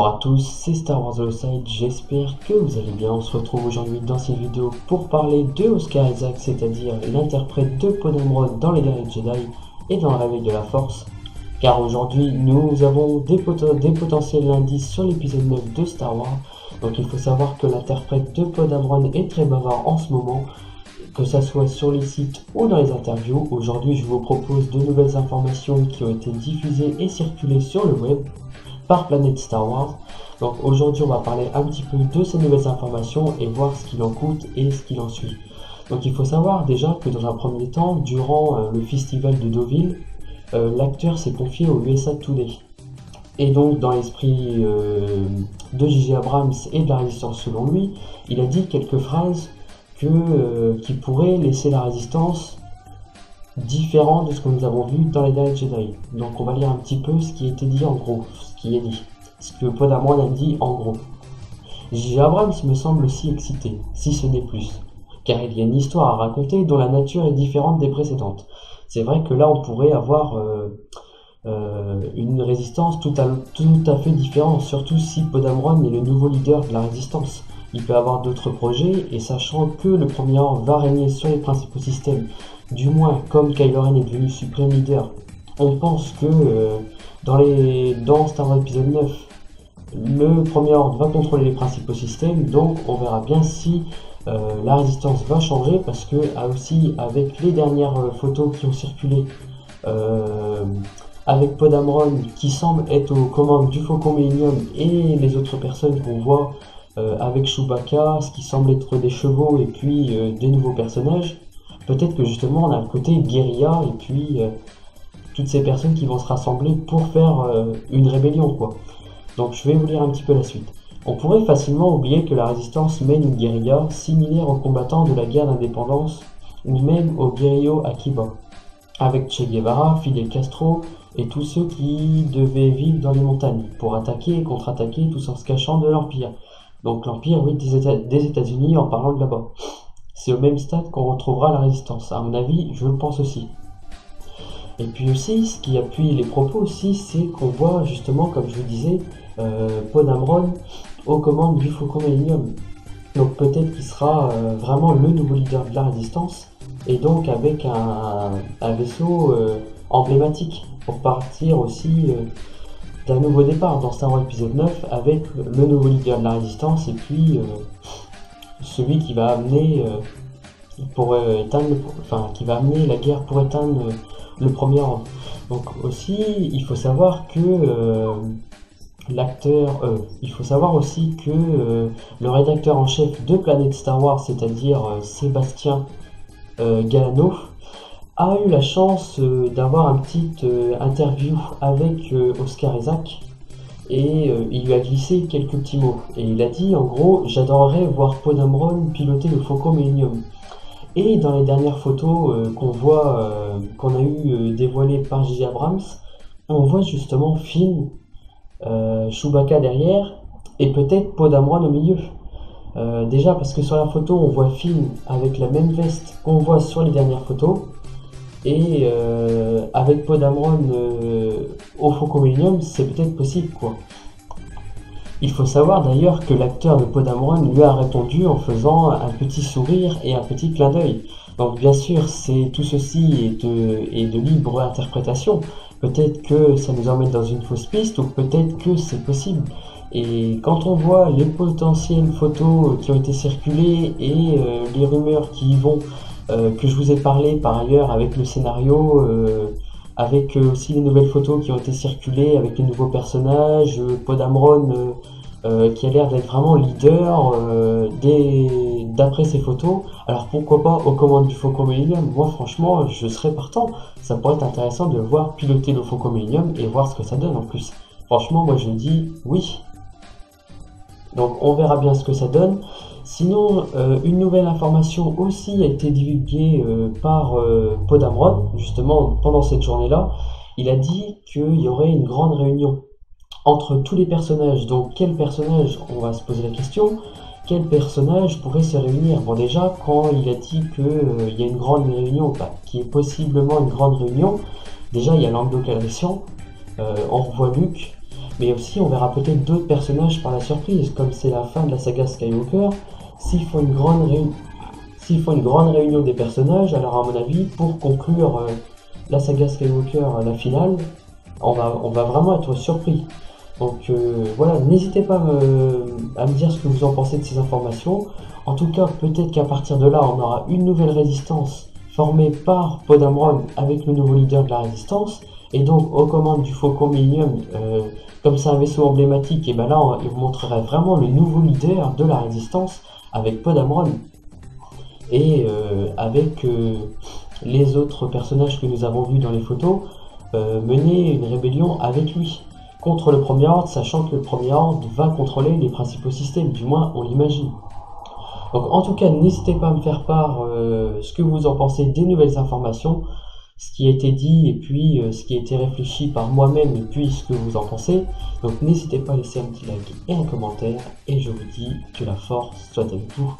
Bonjour à tous, c'est Star Wars Holoside, j'espère que vous allez bien. On se retrouve aujourd'hui dans cette vidéo pour parler de Oscar Isaac, c'est-à-dire l'interprète de Poe Dameron dans Les Derniers Jedi et dans Le Réveil de la Force. Car aujourd'hui, nous avons des potentiels indices sur l'épisode 9 de Star Wars. Donc il faut savoir que l'interprète de Poe Dameron est très bavard en ce moment, que ça soit sur les sites ou dans les interviews. Aujourd'hui, je vous propose de nouvelles informations qui ont été diffusées et circulées sur le web par Planète Star Wars. Donc aujourd'hui on va parler un petit peu de ces nouvelles informations et voir ce qu'il en coûte et ce qu'il en suit. Donc il faut savoir déjà que dans un premier temps, durant le festival de Deauville, l'acteur s'est confié au USA Today. Et donc dans l'esprit de J.J. Abrams et de la Résistance selon lui, il a dit quelques phrases qui pourraient laisser la Résistance différent de ce que nous avons vu dans les Derniers Jedi. Donc on va lire un petit peu ce qui a été dit en gros, ce qui est dit, ce que Poe Dameron a dit en gros. J.J. Abrams me semble aussi excité, si ce n'est plus, car il y a une histoire à raconter dont la nature est différente des précédentes. C'est vrai que là on pourrait avoir une résistance tout à fait différente, surtout si Poe Dameron est le nouveau leader de la résistance. Il peut avoir d'autres projets, et sachant que le Premier Ordre va régner sur les principaux systèmes, du moins comme Kylo Ren est devenu suprême leader, on pense que dans Star Wars épisode 9, le Premier Ordre va contrôler les principaux systèmes, donc on verra bien si la résistance va changer, parce que aussi avec les dernières photos qui ont circulé, avec Poe Dameron qui semble être aux commandes du Faucon Millennium et les autres personnes qu'on voit avec Chewbacca, ce qui semble être des chevaux et puis des nouveaux personnages, peut-être que justement on a le côté guérilla et puis toutes ces personnes qui vont se rassembler pour faire une rébellion quoi. Donc je vais vous lire un petit peu la suite. On pourrait facilement oublier que la résistance mène une guérilla similaire aux combattants de la guerre d'indépendance ou même aux guerrillos Akiba, avec Che Guevara, Fidel Castro et tous ceux qui devaient vivre dans les montagnes pour attaquer et contre-attaquer tous en se cachant de l'Empire. Donc l'Empire, oui, des États-Unis en parlant de là-bas. C'est au même stade qu'on retrouvera la résistance. À mon avis, je le pense aussi. Et puis aussi, ce qui appuie les propos aussi, c'est qu'on voit justement, comme je vous disais, Poe Dameron aux commandes du Faucon Millennium. Donc peut-être qu'il sera vraiment le nouveau leader de la résistance, et donc avec un vaisseau emblématique pour partir aussi d'un nouveau départ dans Star Wars épisode 9 avec le nouveau leader de la résistance et puis celui qui va amener qui va amener la guerre pour éteindre le Premier Ordre. Donc aussi il faut savoir que il faut savoir aussi que le rédacteur en chef de Planète Star Wars, c'est-à-dire Sébastien Galano, a eu la chance d'avoir un petit interview avec Oscar Isaac, et il lui a glissé quelques petits mots. Et il a dit en gros: j'adorerais voir Poe Dameron piloter le Faucon Millennium. Et dans les dernières photos qu'on a eu dévoilées par J.J. Abrams, on voit justement Finn, Chewbacca derrière et peut-être Poe Dameron au milieu. Déjà parce que sur la photo on voit Finn avec la même veste qu'on voit sur les dernières photos, et avec Poe Dameron au Faucon Millennium, c'est peut-être possible quoi. Il faut savoir d'ailleurs que l'acteur de Poe Dameron lui a répondu en faisant un petit sourire et un petit clin d'œil. Donc bien sûr, tout ceci est de libre interprétation. Peut-être que ça nous emmène dans une fausse piste, ou peut-être que c'est possible. Et quand on voit les potentielles photos qui ont été circulées et les rumeurs qui y vont, que je vous ai parlé par ailleurs avec le scénario, avec aussi les nouvelles photos qui ont été circulées avec les nouveaux personnages, Poe Dameron qui a l'air d'être vraiment leader d'après ces photos, alors pourquoi pas aux commandes du Faucon Millennium. Moi franchement je serais partant, ça pourrait être intéressant de le voir piloter le Faucon Millennium et voir ce que ça donne en plus. Franchement moi je dis oui. Donc on verra bien ce que ça donne. Sinon, une nouvelle information aussi a été divulguée par Poe Dameron, justement pendant cette journée-là. Il a dit qu'il y aurait une grande réunion entre tous les personnages. Donc quel personnage, on va se poser la question, quel personnage pourrait se réunir? Bon déjà, quand il a dit qu'il y a une grande réunion, qui est possiblement une grande réunion, déjà il y a Lando Calrissian, on revoit Luke, mais aussi on verra peut-être d'autres personnages par la surprise, comme c'est la fin de la saga Skywalker. S'ils font une grande réunion des personnages, alors à mon avis, pour conclure la saga Skywalker, la finale, on va vraiment être surpris. Donc voilà, n'hésitez pas à me dire ce que vous en pensez de ces informations. En tout cas, peut-être qu'à partir de là, on aura une nouvelle résistance formée par Podamron avec le nouveau leader de la résistance. Et donc, aux commandes du Faucon Millennium, comme c'est un vaisseau emblématique, et ben là, il vous montrerait vraiment le nouveau leader de la résistance avec Podamron. Et avec les autres personnages que nous avons vus dans les photos, mener une rébellion avec lui contre le Premier Ordre, sachant que le Premier Ordre va contrôler les principaux systèmes, du moins on l'imagine. Donc en tout cas, n'hésitez pas à me faire part ce que vous en pensez des nouvelles informations, ce qui a été dit et puis ce qui a été réfléchi par moi-même et puis ce que vous en pensez. Donc n'hésitez pas à laisser un petit like et un commentaire et je vous dis que la force soit avec vous.